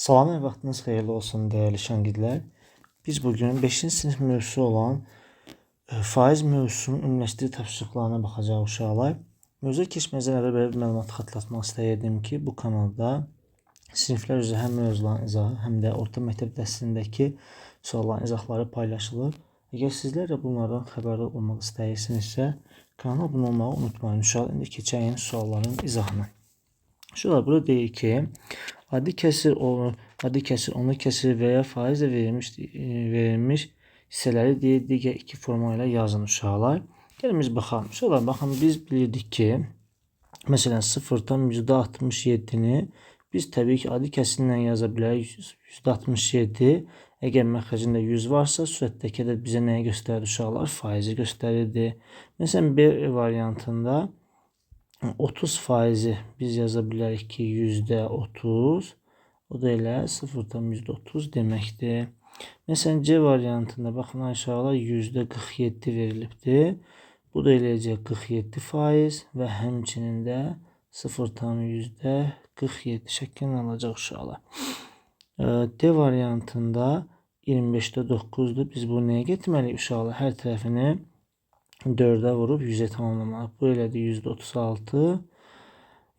Salam və vaxtınız xeyirli olsun dəyərli şagirdlər. Biz bugün 5-ci sinif mövzusu olan faiz mövzusunun üniversite tapşırıqlarına baxacağıq uşaqlar. Mövzuya keçməzdən əvvəl belə bir məlumat xatırlatmaq istəyirdim ki, bu kanalda siniflər üzrə həm mövzuların izahı, həm də orta məktəb dərsindəki sualların izahları paylaşılır. Əgər sizlər də bunlardan xəbərdar olmaq istəyirsinizsə, kanala abunə olmağı unutmayın uşaqlar. İndi keçək sualların izahına. Uşaqlar, burada deyir ki, adi kəsir, onlu kəsir və ya faizlə verilmiş hissələri deyir, digər iki forma ilə yazın uşaqlar. Gəlin biz baxalım. Uşaqlar, baxın, biz bilirdik ki, məsələn, 0,67-ni biz təbii ki, adi kəsirlə yaza bilərik. 67, əgər məxrəcində 100 varsa, sürətdəki ədəd bizə nəyi göstərir uşaqlar? Faizi göstərirdi. Məsələn, B variantında 30 faizi biz yaza bilərik ki, %30. O da elə 0,30 deməkdir. Məsələn, C variantında baxın aşağıda %47 verilibdir. Bu da eləyəcək 47 faiz və həmçinin də 0,47 şəklini alacaq uşaqlar. D variantında 25-də 9-dur. Biz bunu nəyə getirməliyik uşaqlar? Hər tərəfini 4-ə vurub 100-ə tamamlamalıyıq. Bu elədir %36.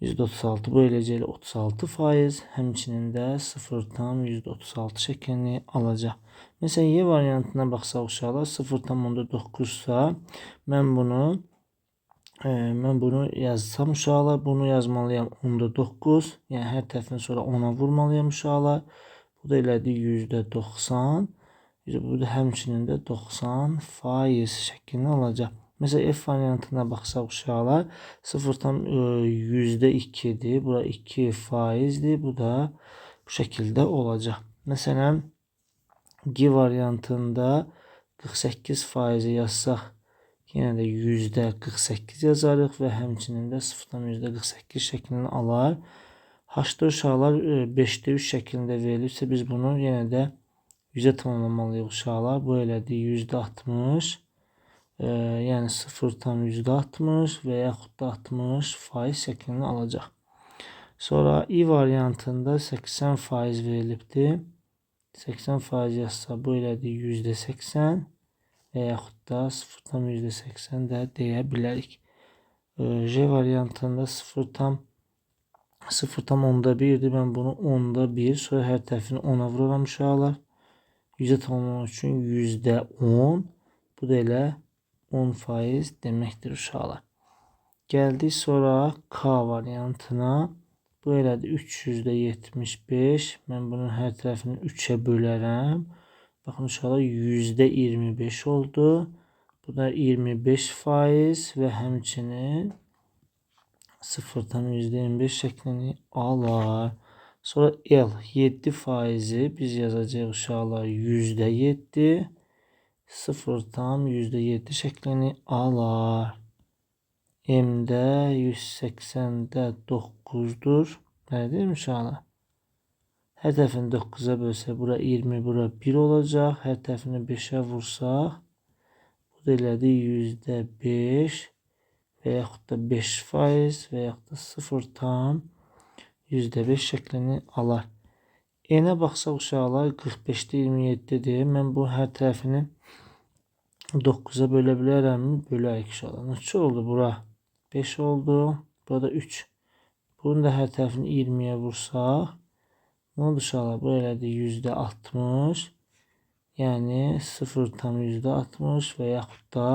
%36 bu eləcək 36 faiz, həmçinin də 0,36 şəklini alacaq. Məsələn, Y variantına baxsaq uşaqlar, 0,9-sa mən bunu yazsam uşaqlar, bunu yazmalıyam 10-9, yəni hər tərəfindən sonra 10-a vurmalıyam uşaqlar. Bu da elədir %90, bu da həmçinin də 90 faiz şəklini alacaq. Məsələn, F variantına baxsaq uşaqlar, 0,2-dir. Bura 2 faizdir. Bu da bu şəkildə olacaq. Məsələn, G variantında 48 faizi yazsaq, yenə də %48 yazarıq və həmçinin də 0,48 şəklini alar. H-da uşaqlar 5-də 3 şəklində verilirsə, biz bunu yenə də 100-ə tamamlamalıyıq uşaqlar. Bu elədir %60. Yəni 0,60 və yaxud da 60 faiz şəklini alacaq. Sonra I variantında 80 faiz verilibdir. 80 faiz yazsa bu elədir %80 və yaxud da 0,80 də deyə bilərik. J variantında 0,1'dir. Mən bunu 10-1, sonra hər tərəfini 10-a vururam uşaqlar. 100-ə tamamlamaq üçün %10. Bu da elə 10 faiz deməkdir uşaqlar. Gəldik sonra K variantına. Bu elədir 375. Mən bunun hər tərəfini 3-ə bölərəm. Baxın uşaqlar %25 oldu. Bu da 25 faiz və həmçinin 0,25 şəklini alar. Sonra L 7 faizi biz yazacağıq uşaqlar %7. 0,7 şəklini alar. M-də 180-də 9-dur. Nədir uşaqlar? Hər tərəfini 9-a bölsək, bura 20, bura 1 olacaq. Hər tərəfini 5-ə vursaq, bu da elədir %5 və yaxud da 5 faiz və yaxud da 0,5 şəklini alar. N-ə baxsaq uşaqlar 45-də 27-dir. Mən bu hər tərəfini 9-a bölə bilərəmmi? Bölərik uşaqlar. Neçə oldu bura? 5 oldu. Burada 3. Bunun da hər tərəfini 20-yə vursaq, nə oldu uşaqlar? Bu elədir %60. Yəni 0,60 və yaxud da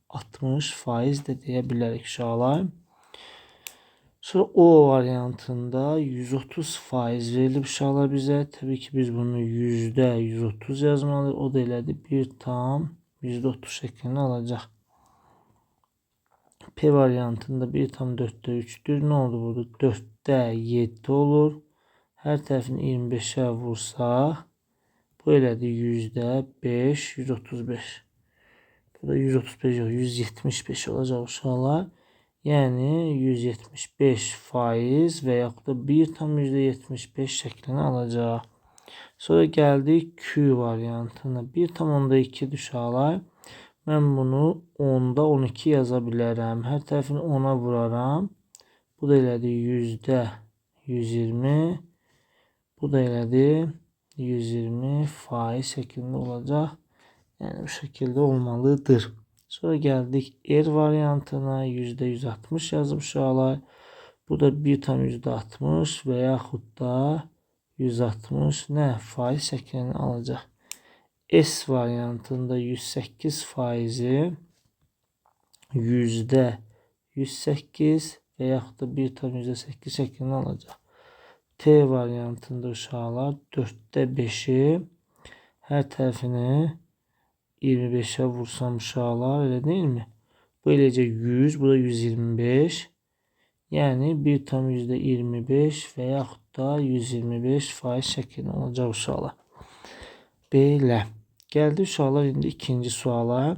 60 faiz də deyə bilərik uşaqlar. Sonra O variantında 130 faiz verilib uşaqlar bizə. Təbii ki, biz bunu %130 yazmalıyıq. O da elədir 1,30 şəklini alacaq. P variantında 1,4-də 3-dür. Nə oldu burada? 4-də 7 olur. Hər tərəfini 25-ə vursaq, bu elədir %5, 135. Bu da 135 yox, 175 olacaq uşaqlar. Yəni 175 faiz və yaxud da 1,75 şəklini alacaq. Sonra gəldik Q variantına. 1,2 uşaqlar. Mən bunu 10-da 12 yaza bilərəm. Hər tərəfini 10-a vuraram. Bu da elədir %120 Bu da elədi 120% şeklinde olacak. Yani bu şekilde olmalıdır. Sonra geldik R variantına, %160 yazıb uşaqlar. Bu da 1 tam %60 və yaxud da 160 nə faiz şəklini alacaq. S variantında 108 faizi %108 və yaxud da 1 tam %8 şəklini alacaq. T variantında uşaqlar 4'te 5'i hər tərəfini 25'e vursam uşaqlar, öyle değil mi? Bu eləcə 100, bu da 125. Yani 1 tam %25 və yaxud da 125 faiz şəklində olacaq uşaqlar. Belə. Gəldi uşaqlar indi ikinci suala.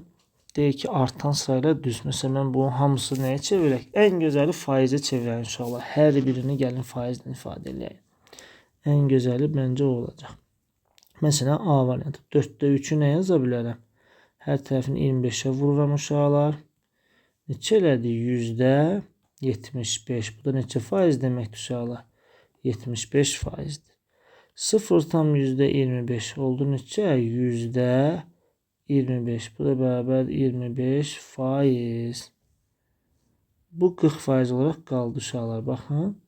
Deyir ki, artan sırayla düz. Mesela mən bunun hamısını nəyə çevirək? Ən gözəli faizə çevirək uşaqlar. Hər birini gəlin faizlə ifadə edək. Ən gözəli məncə o olacaq. Mesela A variantı. 4'te 3'ü nə yaza bilərəm? Hər tərəfini 25'e vururam uşaqlar. Neçə elədi? %75. Bu da neçə faiz deməkdir uşaqlar? 75 faizdir. 0 tam %25 oldu neçə? %25. Bu da bərabər 25 faiz. Bu 40 faiz olarak qaldı uşaqlar. Baxın.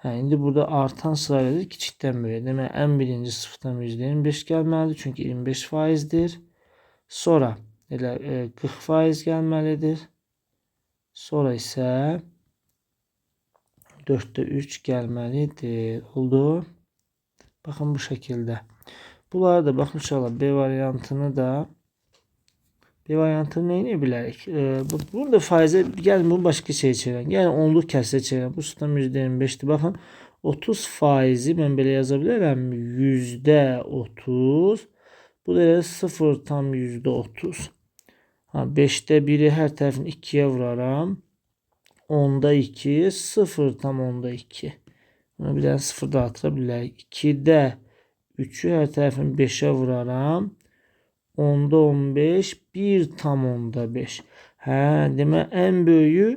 İndi burada artan sırayla kiçikdən böyüyə. Demək, ən birinci 0'dan %25 gəlməlidir. Çünki 25 faizdir. Sonra elə 40 faiz gəlməlidir. Sonra isə 4'te 3 gəlməlidir. Oldu. Baxın bu şəkildə. Bunları da baxın uşaqlar B variantını da neyini bilərik? Burada faizə gəlin bunu başqa şey çevirək. Yəni onluq kəsrə çevirək. Bu sistem %25'dir. Baxın 30 faizi mən belə yaza bilərəm. %30. Bu da 0 tam %30. 5'te 1'i hər tərəfini 2'ye vuraram. 10'da 2, 0 tam 10'da 2. Bunu bir dənə 0 da atıra bilərik. 2'də 3'ü hər tərəfini 5'e vuraram. 10'da 15, 1 tam 10'da 5. Demək ən böyüyü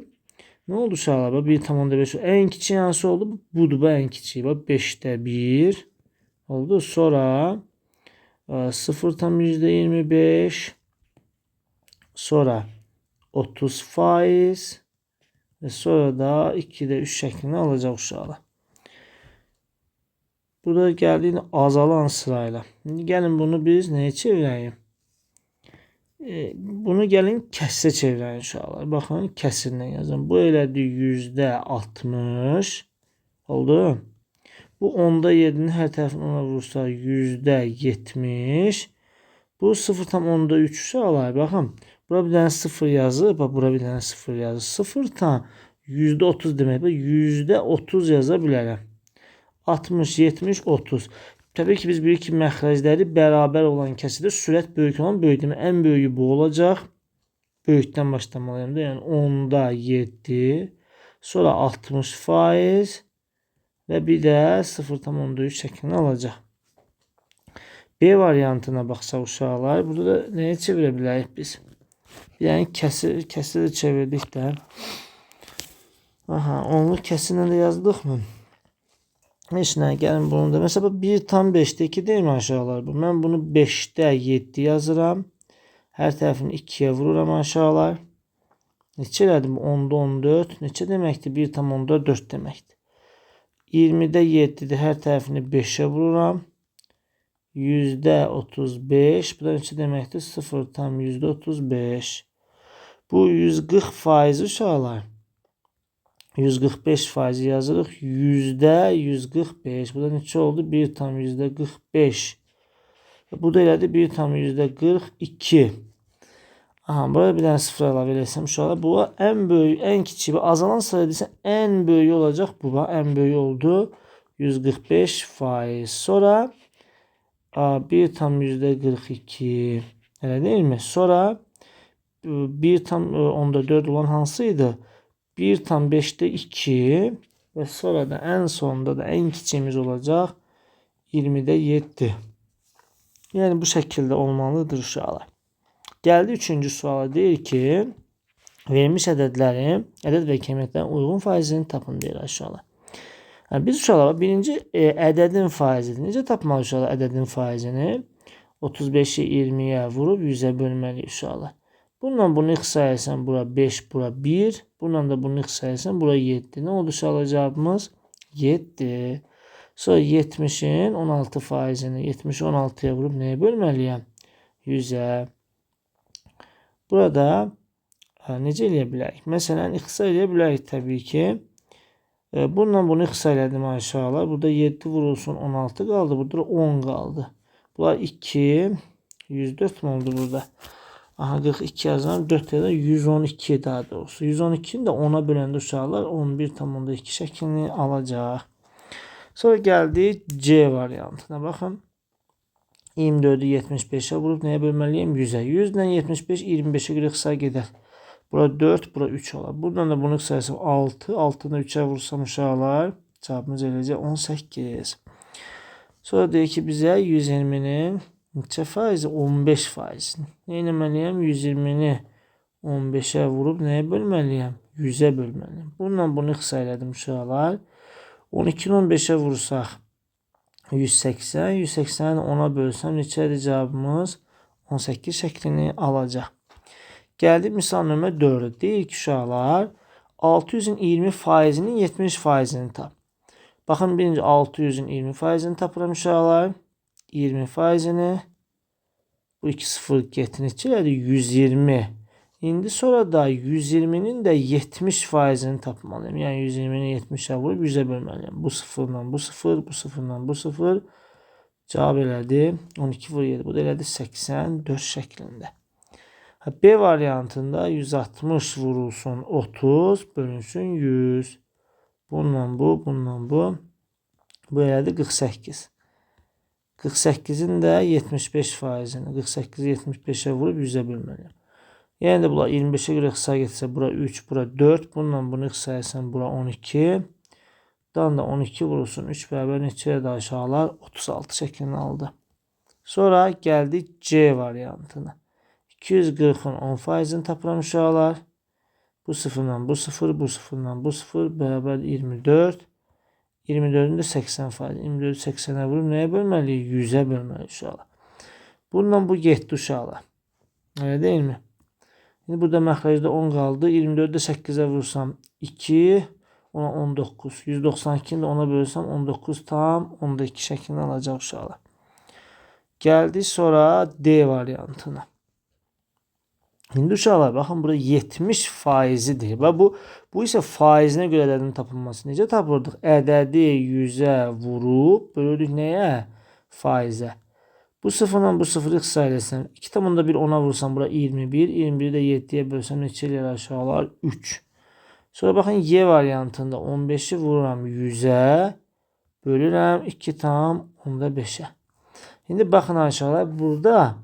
nə oldu uşaqlar? 1 tam 10'da 5. En kiçiği hansı oldu? Budur, bu en kiçiği. 5'te 1 oldu. Sonra 0 tam %25. Sonra 30 faiz. Ve sonra da 2'de 3 şeklini alacaq uşaqlar. Burada geldiğinde azalan sırayla. Şimdi gelin bunu biz neye çevireyim? Bunu gəlin kəsrə çevirək uşaqlar. Baxın, kəsirlə yazın. Bu elədi %60 oldu. Bu 10'da 7'nin hər tərəfini ona vursa %70. Bu 0 tam 10'da 3 uşaqlar. Baxın, bura bir dənə 0 yazıb, bura bir dənə 0 yazıb. 0 tam %30 demək. %30 yaza bilərəm. 60, 70, 30. Tabii ki biz bilirik ki məxrəcləri bərabər olan kəsirdə sürət böyük olan böyük demək. Ən böyüyü bu olacaq. Böyükdən başlamalıyım da. Yəni 10'da 7. Sonra 60 faiz. Və bir də 0,3 şəklini alacaq. B variantına baxsaq uşaqlar. Burada da nəyə çevirə bilərik biz? Yəni kəsir çevirdik də. Onluq kəsirlə də yazdıq mı? Heç nə, gəlin bunu da. Mesela 1 tam 5'te 2 değil mi aşağılar? Mən bunu 5'te 7 yazıram. Hər tərəfini 2'ye vururam aşağılar. Neçə elədim? 10'da 14. Neçə deməkdir? 1 tam 10'da 4 deməkdir. 20'de 7'de hər tərəfini 5'e vururam. %35. Bu da neçə deməkdir? 0 tam %35. Bu 140 faizi uşaqlar. 145 faizi yazırıq. %145. Bu da neçə oldu? 1 tam %45. Bu da elədi 1 tam %42. Burada bir dənə 0 əlavə eləsəm uşaqlar. Bu ən böyük, ən kiçik. Azalan sırada desən ən böyük olacaq. Bu ən böyük oldu. 145 faiz. Sonra 1 tam %42. Elə değil mi? Sonra 1 tam 10'da 4 olan hansıydı? 1 tam 5'te 2 ve sonra da en sonunda da en kiçiğimiz olacak 20'de 7. Yani bu şekilde olmalıdır uşaqlar. Geldi 3. suala, deyir ki verilmiş ədədlərin ədəd və qiymətlərin uyğun faizini tapın deyir uşaqlar. Biz uşaqlar birinci ədədin faizini necə tapmalıyıq uşaqlar ədədin faizini? 35-i 20-yə vurub 100-ə bölməliyik uşaqlar. Bununla bunu ixtisarlayırsan bura 5, bura 1. Bununla da bunu ixtisarlayırsan bura 7. Nə oldu uşaqlar cavabımız? 7. Sonra 70-in 16 faizini 70-i 16-ya vurub nəyə bölməliyəm? 100-ə. Burada necə eləyə bilərik? Məsələn, ixtisar eləyə bilərik təbii ki. Bununla bunu ixtisar elədim aşağılar. Burada 7 vurulsun 16 qaldı. Burada 10 qaldı. Bunlar 2. 104 mi oldu burada? Aha 42 yazıram. 4 yazıram. 112 daha doğrusu. 112'ni də 10'a böləndə uşaqlar 11,2 şəklini alacaq. Sonra gəldik C variantına. Baxın. 24'ü 75'e vurup neye bölmeliyim? 100'e. 100'den 75 25'e göre kısa gider. Bura 4, bura 3 olar. Buradan da bunu kısarsam 6. 6'dan 3'e vursam uşaqlar. Cevabımız eləcə 18. Sonra deyir ki bizə 120'nin neçə faizi? 15 faizini. Nə etməliyəm? 120'ni 15'e vurup neye bölmeliyim? 100'e bölmeliyim. Bundan bunu kısa elədim uşaqlar. 12'ni 15'e vursaq 180. 180'i 10'a bölsəm neçədir cavabımız? 18 şəklini alacaq. Gəldik misal nömrə 4'ə. Deyir ki uşaqlar 600'ün 20 faizinin 70 faizini tap. Baxın birinci 600'ün 20 faizini tapıram uşaqlar. 20 faizini. Bu 2 sıfır getini neçədir? 120. İndi sonra da 120'nin də 70 faizini tapmalıyım. Yəni 120'ni 70'ə vurub 100'ə bölməliyim. Bu sıfırla bu sıfır, bu sıfırla bu sıfır. Cavab elədi 12 vur 7. Bu da elədi 84 şəklində. B variantında 160 vurulsun 30 bölünsün 100. Bununla bu, bununla bu. Bu elədi 48. 48'in də 75 faizini 48'i 75'ə vurub 100'ə bölməliyim. Yəni də bunlar 25'e göre kısa getsə bura 3, bura 4. Bununla bunu kısayırsan bura 12. Dan da 12 vurulsun 3 bərabər neçəyə də aşağılar 36 şəklini aldı. Sonra gəldik C variantına. 240'ın 10 faizini tapıram uşaqlar. Bu sıfırla bu sıfır, bu sıfırla bu sıfır bərabər 24. 24'ün də 80 faiz. 24'ü 80'ə vurub nəyə bölməliyik? 100'ə bölməliyik uşaqlar. Bununla bu getdi uşaqlar. Öyle değil mi? Şimdi burada məxrəcdə 10 qaldı. 24'də 8'ə vursam 2, ona 19. 192'ni də 10'a bölsəm 19 tam 10'da 2 şəklini alacaq uşaqlar. Gəldik sonra D variantına. İndi uşaqlar baxın burada 70 faizidir. Və bu isə faizinə görə ədədin tapılması. Necə tapırdıq? Ədədi 100'ə vurub bölürük nəyə? Faizə. Bu sıfırla bu sıfırı ixtisar etsəm 2,1 10'a vursam bura 21. 21'i də 7'yə bölsəm neçə eləyər aşağılar? 3. Sonra baxın Y variantında 15'i vururam 100'ə bölürəm 2,5'ə. İndi baxın aşağılar burada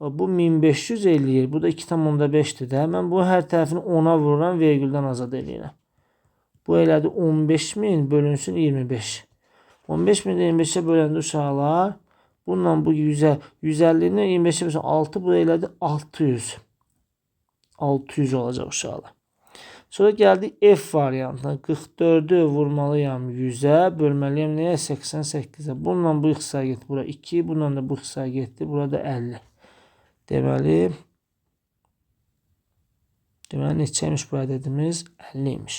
bu 1500 eləyir. Bu da 2,5'dir də. Mən bu hər tərəfini 10'a vururam, vergüldən azad eləyirəm. Bu elədi 15.000 bölünsün 25. 15.000 25'ə böləndə uşaqlar bununla bu 100'ə 150'ni 25'ə bölsəm 6 bu elədi 600. 600 olacaq uşaqlar. Sonra gəldik F variantına. 44'ü vurmalıyam 100'ə, bölməliyəm nəyə? 88'ə. Bununla bu ixtisar getdi. Bura 2, bununla da bu ixtisar getdi. Burada 50. Deməli neçəymiş bu ədədimiz? 50'ymiş.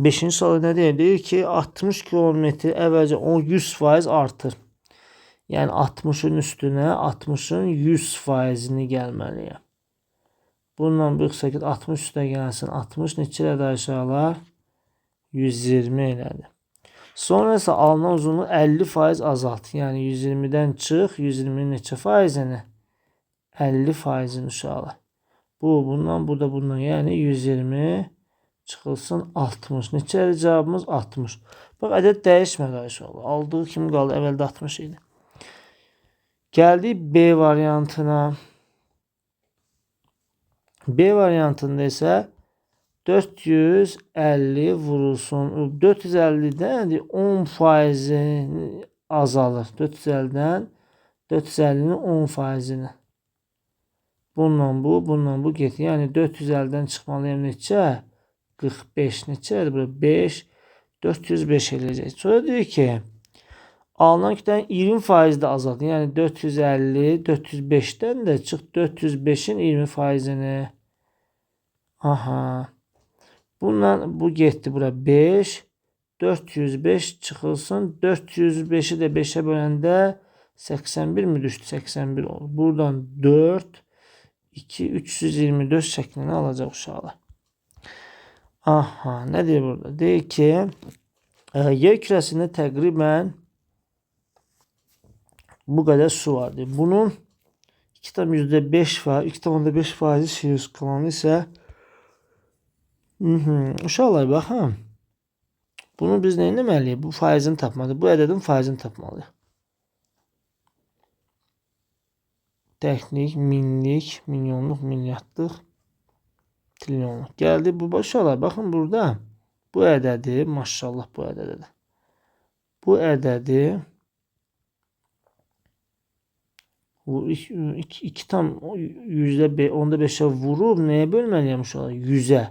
5-ci sual nə deyir? Deyir ki 60 kilometr əvvəlcə 100% artır. Yəni 60'ın üstünə 60'ın 100%'ini gəlməliyəm. Bununla bu ixtisar getdi. 60 üstünə gəlsin. 60 neçə elədi aşağılar? 120 elədi. Sonra isə alınan uzunluğu 50% azalt. Yəni 120'dən çıx, 120'nin neçə faizini? 50%'ini uşaqlar. Bundan, bu da bundan. Yəni 120 çıxılsın 60. Neçədir cavabımız? 60. Bax, ədəd dəyişmədi uşaqlar. Aldığı kimi qaldı. Əvvəldə 60 idi. Gəldik B variantına. B variantında isə 450 vurulsun. 450'dən 10% azalır. 450'dən 450'nin 10%'ini. Bununla bu getir. Yəni 450'dən çıxmalıyam neçə? 45 neçədir? 5 405 eləyəcək. Sonra deyir ki, alınan kütlənin 20% də azaldın. Yəni 450, 405-dən də çıx 405-in 20%-ni. Aha. Bundan bu getdi bura 5. 405 çıxılsın. 405-i də 5-ə böləndə 81 mi düşdü? 81 oldu. Buradan 4, 2, 324 şəklini alacaq uşaqlar. Aha, nə deyir burada? Deyir ki, yer kürəsində təqribən bu qədər su vardır. Bunun 2,5 var. 2,5% şirin kalanı isə uşaqlar baxın. Bunu biz nə etməliyik? Bu faizini tapmalıyıq. Bu ədədin faizini tapmalıyıq. Təklik, minlik, milyonluq, milyardlıq, trilyonluq. Gəldi bu uşaqlar. Baxın burada. Bu ədədi, maşallah bu ədədidir. Bu ədədi 2,5'e vurub nəyə bölməliyəm uşaqlar? 100'ə.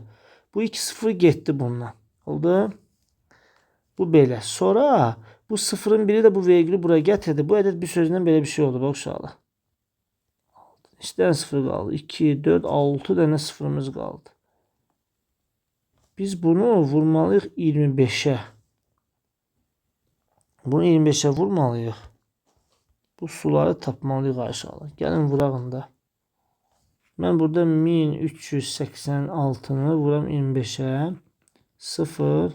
Bu 2 sıfır getdi bundan. Oldu? Bu belə. Sonra bu sıfırın biri də bu vergülü buraya gətirdi. Bu ədəd bir sözündən belə bir şey oldu. Bax uşaqlar. İşte sıfır qaldı. 2, 4, 6 dənə sıfırımız qaldı. Biz bunu vurmalıyıq 25'ə. Bunu 25'ə vurmalıyıq. Bu suları tapmalıyıq aşağıda. Gəlin vurağın da. Mən burada 1386'nı vuram 25'ə. 0.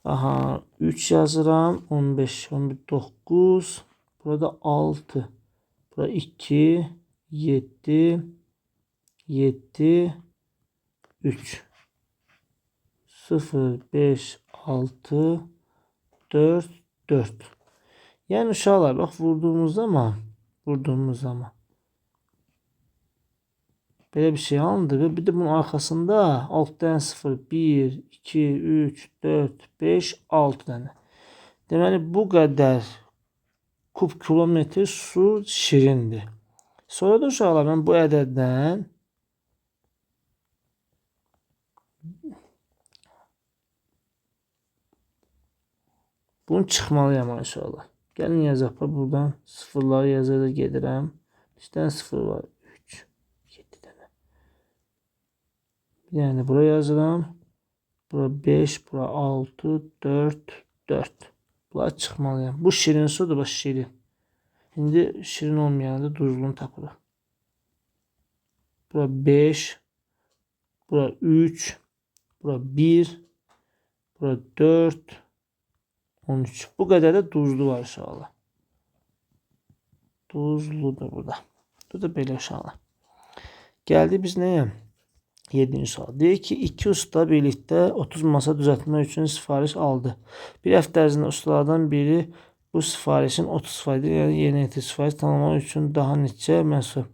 Aha 3 yazıram. 15, 11, 9. Burada 6. Burada 2, 7, 7, 3. 0, 5, 6, 4, 4. Yəni uşaqlar bax vurduğumuz zaman belə bir şey alındı və bir də bunun arxasında 6 dənə 0, 1, 2, 3, 4, 5, 6 dənə. Deməli bu qədər kub kilometr su şirindir. Sonra da uşaqlar mən bu ədəddən bunu çıxmalıyam aşağıda. Gəlin yazaq. Buradan sıfırları yazaraq gedirəm. 3 dənə sıfır var. 3, 7 dənə. Yəni buraya yazıram. Bura 5, bura 6, 4, 4. Bunlar çıxmalıyam. Bu şirin sudur, bax şirin. İndi şirin olmayanı duzluğunu tapırıq. Bura 5, bura 3, bura 1, bura 4, 13. Bu qədər də duzlu var uşaqlar. Duzludur burada. Bu da belə uşaqlar. Gəldi biz nəyə? 7-ci sual. Deyir ki, 2 usta birlikdə 30 masa düzəltmək üçün sifariş aldı. Bir həftə ərzində ustalardan biri bu sifarişin 30%, yəni yeni etdiyi sifariş tamamlamaq üçün daha neçə məsul.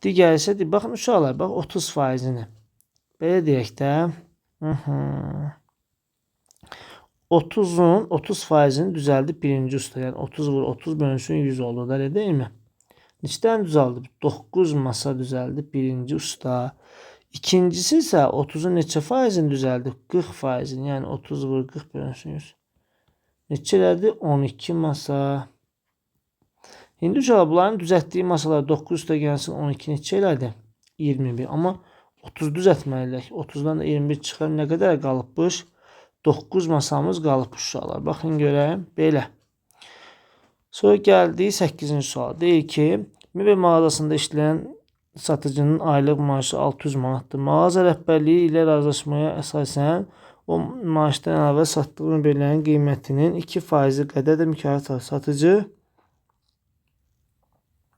Digər isə deyir, baxın uşaqlar, bax 30%-ni. Belə deyək də. 30'un 30%'ini düzəldi birinci usta. Yəni 30 vur 30 bölünsün 100 oldu da, elə deyilmi? Neçədən düzəldi? 9 masa düzəldi birinci usta. İkincisi isə 30'un neçə faizini düzəldi? 40%. Yəni 30 vur 40 bölünsün 100. Neçə elədi? 12 masa. İndi uşaqlar bunların düzəltdiyi masalar 9 usta gəlsin 12 neçə elədi? 21. Amma 30 düzəltməliyik. 30'dan da 21 çıxar. Nə qədər qalıbmış? 9 masamız qalıb uşaqlar. Baxın görəyim. Belə. Sonra gəldi 8-ci sual. Deyir ki, mebel mağazasında işləyən satıcının aylıq maaşı 600 manatdır. Mağaza rəhbərliyi ilə razılaşmaya əsasən o maaşdan əlavə satdığı mebellərin qiymətinin 2% qədər də mükafat alır. Satıcı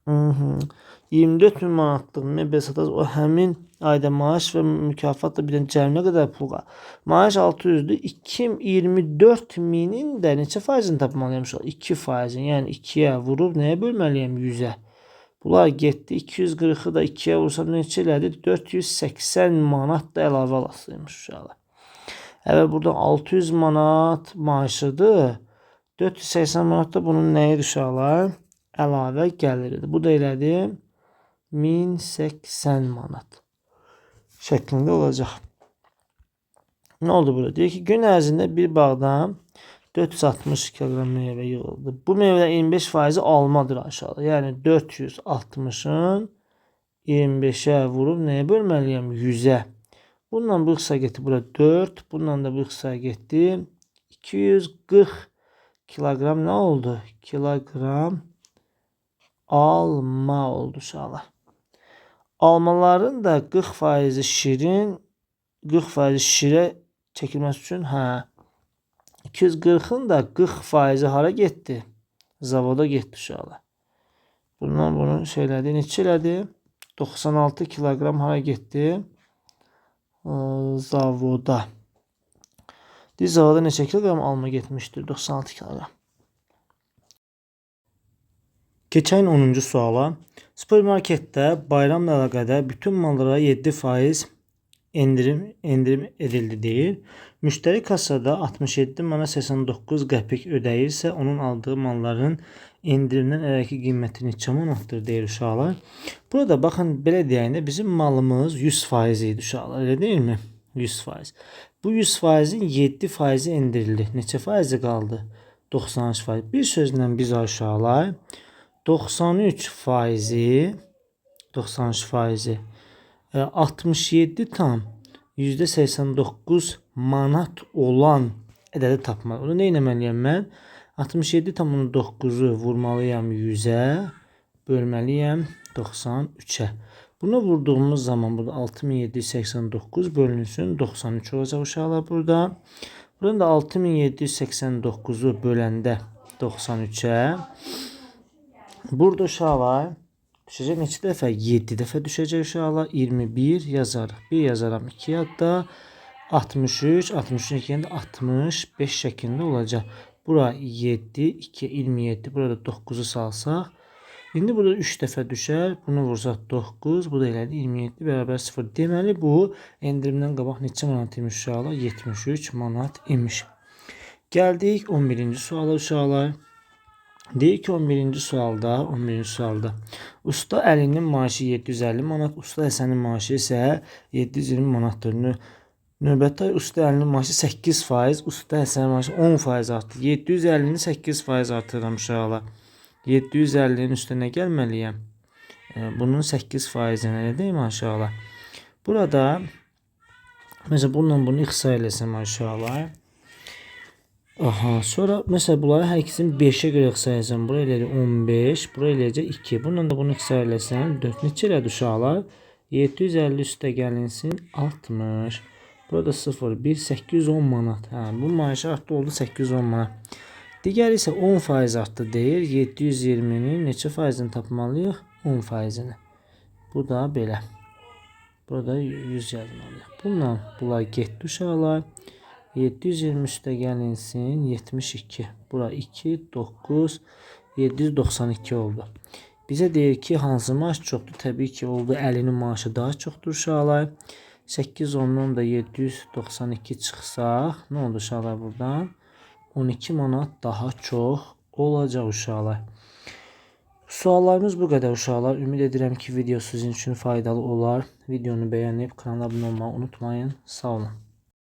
24.000 manatlıq mebel satar. O həmin ayda maaş və mükafatla bir dənə cərimə qədər pul qalır. Maaş 600'dür. 224.000'in də neçə faizini tapmalıyam? 2%. Yəni 2'yə vurub nəyə bölməliyəm? 100'ə. Bunlar getdi. 240'ı da 2'yə vursam neçə elədi? 480 manat da əlavə alasıymış uşaqlar. Evet, buradan 600 manat maaşıdır. 480 manat da bunun nəyi uşaqlar? Əlavə gəliridir. Bu da elədi 1080 manat şəklində olacaq. Ne oldu burada? Deyir ki gün ərzində bir bağdan 460 kilogram meyvə yığıldı. Bu meyvələr 25% almadır aşağıda. Yəni 460'ın 25'e vurub nəyə bölməliyəm? 100'ə. Bundan bu qısa getdi bura 4. Bundan da bu qısa getdi. 240 kilogram nə oldu? Kilogram alma oldu uşaqlar. Almaların da 40% şirin, 40% şirə çəkilməsi üçün, 240'ın da 40% hara getdi? Zavoda getdi uşaqlar. Bundan bunu şeylədi, neçə elədi? 96 kilogram hara getdi? Zavoda. Zavoda neçə kilogram alma getmişdir? 96 kilogram. Keçən 10-cu suala. Supermarketdə bayramla əlaqədar bütün mallara 7% endirim edildi deyir. Müştəri kassada 67 manat 89 qəpik ödəyirsə, onun aldığı malların endirimdən əvvəlki qiyməti neçə manatdır deyir uşaqlar. Burada baxın, belə deyəndə bizim malımız 100% idi uşaqlar, elə deyilmi? 100%. Bu 100%'in 7% endirildi. Neçə faizi qaldı? 93%. Bir sözlə biz uşaqlar 93%, 67 tam %89 manat olan ədədi tapmaq. Onu nə etməliyəm mən? 67,9'u vurmalıyam 100'ə, bölməliyəm 93'ə. Bunu vurduğumuz zaman burada 6789 bölünsün 93 olacaq uşaqlar burada. Buradan da 6789'u böləndə 93'ə. Burada uşaqlar düşəcək neçə dəfə? 7 dəfə düşəcək uşaqlar. 21 yazarıq. 1 yazaram 2 yadda. 63, 63 2'ndə 65 şəklində olacaq. Bura 7, 2, 27. Burada 9'u salsaq. İndi burada 3 dəfə düşər. Bunu vursaq 9. Bu da elədi 27 bərabər 0. Deməli bu endirimdən qabaq neçə manat imiş uşaqlar? 73 manat imiş. Gəldik 11-ci suala uşaqlar. Deyir ki 11-ci sualda usta Əlinin maaşı 750 manat, usta Həsənin maaşı isə 720 manatdır. Növbətdə usta Əlinin maaşı 8%, usta Həsənin maaşı 10% artdı. 750'ni 8% artırıram uşaqlar. 750'nin üstünə gəlməliyəm. Bunun 8%-nə elə deyim aşağılar. Burada mesela bununla bunu ixtisar eləsəm aşağılar. Sonra mesela bunları hər ikisini 5'e görə ixtisar eləsəm. Bura eləyəcək 15, bura eləyəcək 2. Bununla da bunu ixtisar eləsəm 4. Neçə elədi uşaqlar? 750 üstə gəlinsin 60. Burada 0, 1, 810 manat. Bu maaşı artdı oldu 810 manat. Digər isə 10% artdı deyir. 720'nin neçə faizini tapmalıyıq? 10%'ini. Bu da belə. Burada 100 yazmalıyıq. Bundan bunlar getdi uşaqlar. 720 üstə gəlinsin 72. Bura 2, 9, 792 oldu. Bizə deyir ki hansı maaş çoxdur? Təbii ki oldu Əlinin maaşı daha çoxdur uşaqlar. 810'dan da 792 çıxsaq nə oldu uşaqlar buradan? 12 manat daha çox olacaq uşaqlar. Suallarımız bu qədər uşaqlar. Ümid edirəm ki video sizin üçün faydalı olar. Videonu bəyənib kanala abunə olmağı unutmayın. Sağ olun.